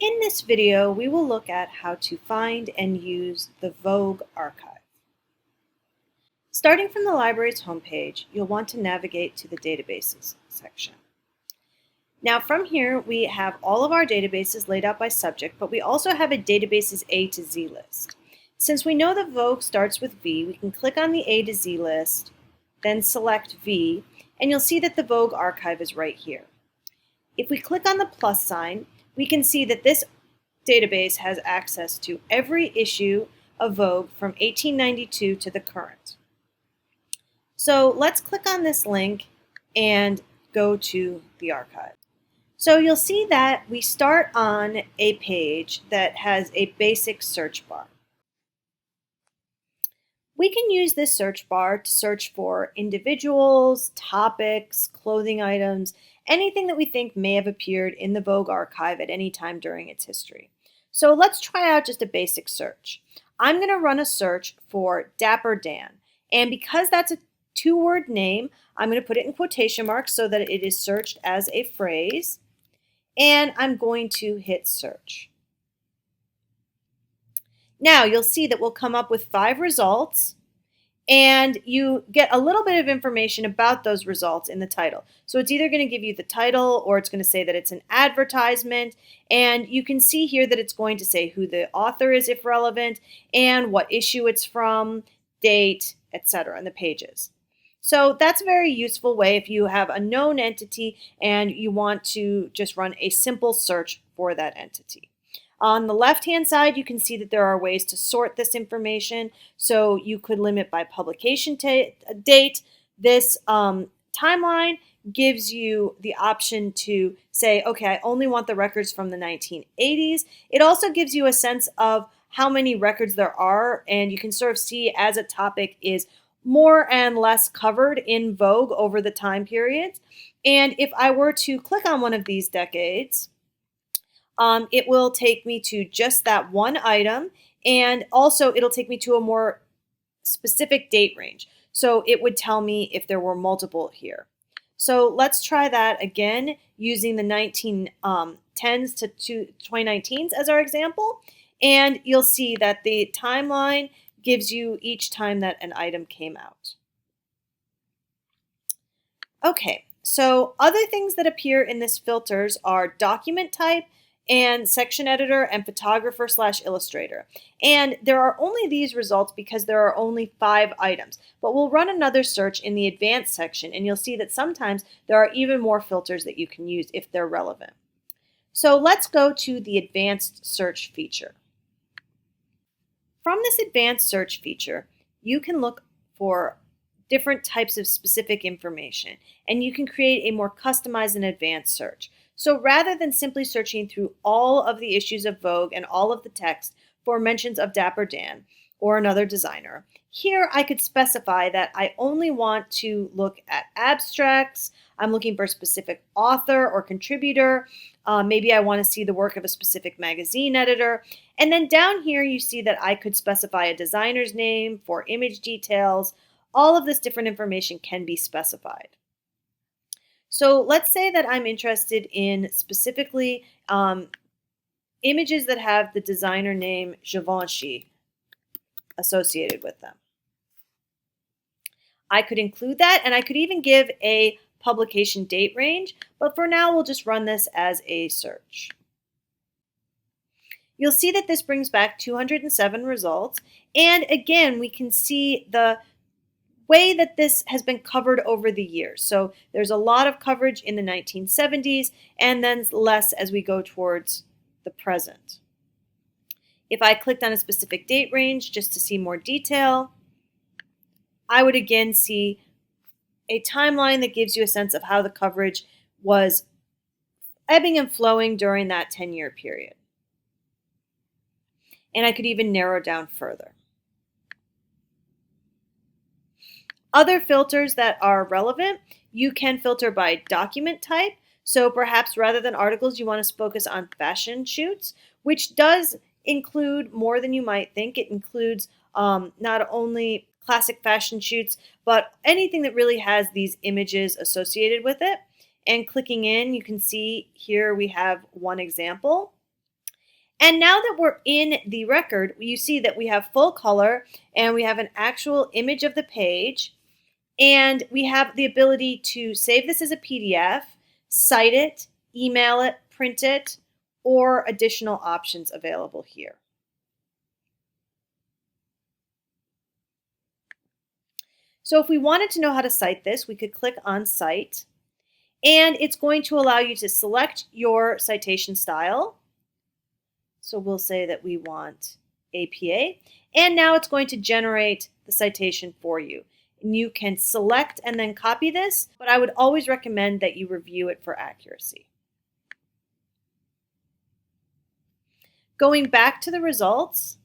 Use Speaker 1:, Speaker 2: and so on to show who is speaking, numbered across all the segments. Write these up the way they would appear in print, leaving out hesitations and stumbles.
Speaker 1: In this video, we will look at how to find and use the Vogue Archive. Starting from the library's homepage, you'll want to navigate to the Databases section. Now from here, we have all of our databases laid out by subject, but we also have a Databases A to Z list. Since we know that Vogue starts with V, we can click on the A to Z list, then select V, and you'll see that the Vogue Archive is right here. If we click on the plus sign, we can see that this database has access to every issue of Vogue from 1892 to the current. So let's click on this link and go to the archive. So you'll see that we start on a page that has a basic search bar. We can use this search bar to search for individuals, topics, clothing items, anything that we think may have appeared in the Vogue archive at any time during its history. So let's try out just a basic search. I'm going to run a search for Dapper Dan. And because that's a two-word name, I'm going to put it in quotation marks so that it is searched as a phrase. And I'm going to hit search. Now you'll see that we'll come up with 5 results, and you get a little bit of information about those results in the title. So it's either going to give you the title, or it's going to say that it's an advertisement, and you can see here that it's going to say who the author is if relevant, and what issue it's from, date, etc. in the pages. So that's a very useful way if you have a known entity and you want to just run a simple search for that entity. On the left-hand side, you can see that there are ways to sort this information. So you could limit by publication date. This timeline gives you the option to say, okay, I only want the records from the 1980s. It also gives you a sense of how many records there are, and you can sort of see as a topic is more and less covered in Vogue over the time periods. And if I were to click on one of these decades, it will take me to just that one item, and also it'll take me to a more specific date range. So it would tell me if there were multiple here. So let's try that again using the 1910s to 2019s as our example. And you'll see that the timeline gives you each time that an item came out. Okay, so other things that appear in this filters are document type, and section editor, and photographer/illustrator. And there are only these results because there are only 5 items. But we'll run another search in the advanced section, and you'll see that sometimes there are even more filters that you can use if they're relevant. So let's go to the advanced search feature. From this advanced search feature, you can look for different types of specific information, and you can create a more customized and advanced search. So rather than simply searching through all of the issues of Vogue and all of the text for mentions of Dapper Dan or another designer, here I could specify that I only want to look at abstracts. I'm looking for a specific author or contributor. Maybe I want to see the work of a specific magazine editor. And then down here you see that I could specify a designer's name for image details. All of this different information can be specified. So let's say that I'm interested in specifically images that have the designer name Givenchy associated with them. I could include that, and I could even give a publication date range, but for now we'll just run this as a search. You'll see that this brings back 207 results, and again we can see the way that this has been covered over the years. So there's a lot of coverage in the 1970s and then less as we go towards the present. If I clicked on a specific date range just to see more detail, I would again see a timeline that gives you a sense of how the coverage was ebbing and flowing during that 10-year period. And I could even narrow down further. Other filters that are relevant, you can filter by document type. So perhaps rather than articles, you want to focus on fashion shoots, which does include more than you might think. It includes not only classic fashion shoots, but anything that really has these images associated with it. And clicking in, you can see here we have one example. And now that we're in the record, you see that we have full color and we have an actual image of the page, and we have the ability to save this as a PDF, cite it, email it, print it, or additional options available here. So if we wanted to know how to cite this, we could click on Cite, and it's going to allow you to select your citation style. So we'll say that we want APA, and now it's going to generate the citation for you. And you can select and then copy this, but I would always recommend that you review it for accuracy. Going back to the results,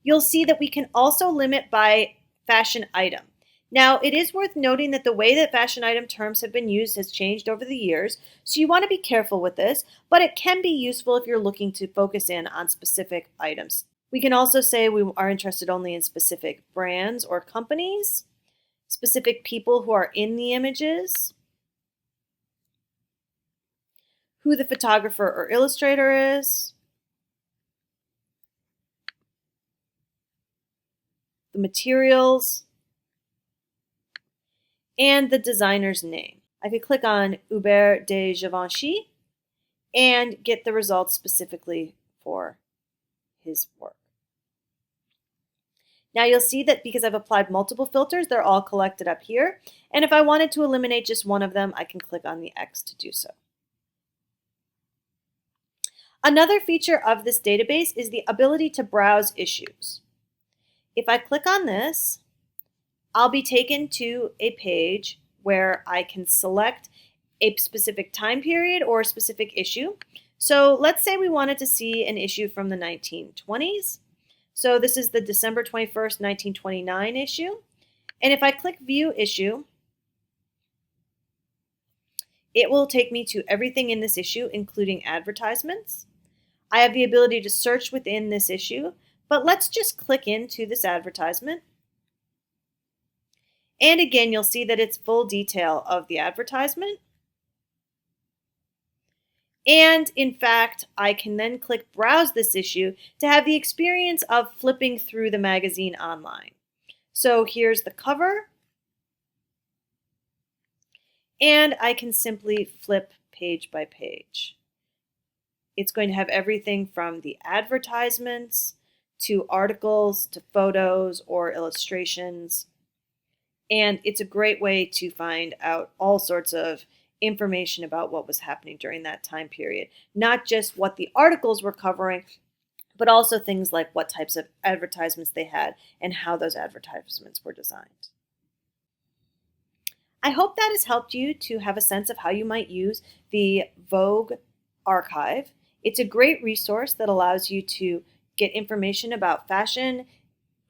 Speaker 1: you'll see that we can also limit by fashion item. Now, it is worth noting that the way that fashion item terms have been used has changed over the years, so you want to be careful with this, but it can be useful if you're looking to focus in on specific items. We can also say we are interested only in specific brands or companies, specific people who are in the images, who the photographer or illustrator is, the materials, and the designer's name. I could click on Hubert de Givenchy and get the results specifically for his work. Now you'll see that because I've applied multiple filters, they're all collected up here. And if I wanted to eliminate just one of them, I can click on the X to do so. Another feature of this database is the ability to browse issues. If I click on this, I'll be taken to a page where I can select a specific time period or a specific issue. So let's say we wanted to see an issue from the 1920s. So this is the December 21st, 1929 issue. And if I click View Issue, it will take me to everything in this issue, including advertisements. I have the ability to search within this issue, but let's just click into this advertisement. And again, you'll see that it's full detail of the advertisement. And in fact, I can then click Browse this issue to have the experience of flipping through the magazine online. So here's the cover. And I can simply flip page by page. It's going to have everything from the advertisements to articles to photos or illustrations. And it's a great way to find out all sorts of information about what was happening during that time period. Not just what the articles were covering, but also things like what types of advertisements they had and how those advertisements were designed. I hope that has helped you to have a sense of how you might use the Vogue Archive. It's a great resource that allows you to get information about fashion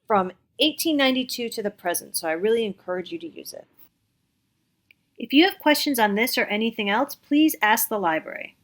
Speaker 1: from 1892 to the present, so I really encourage you to use it. If you have questions on this or anything else, please ask the library.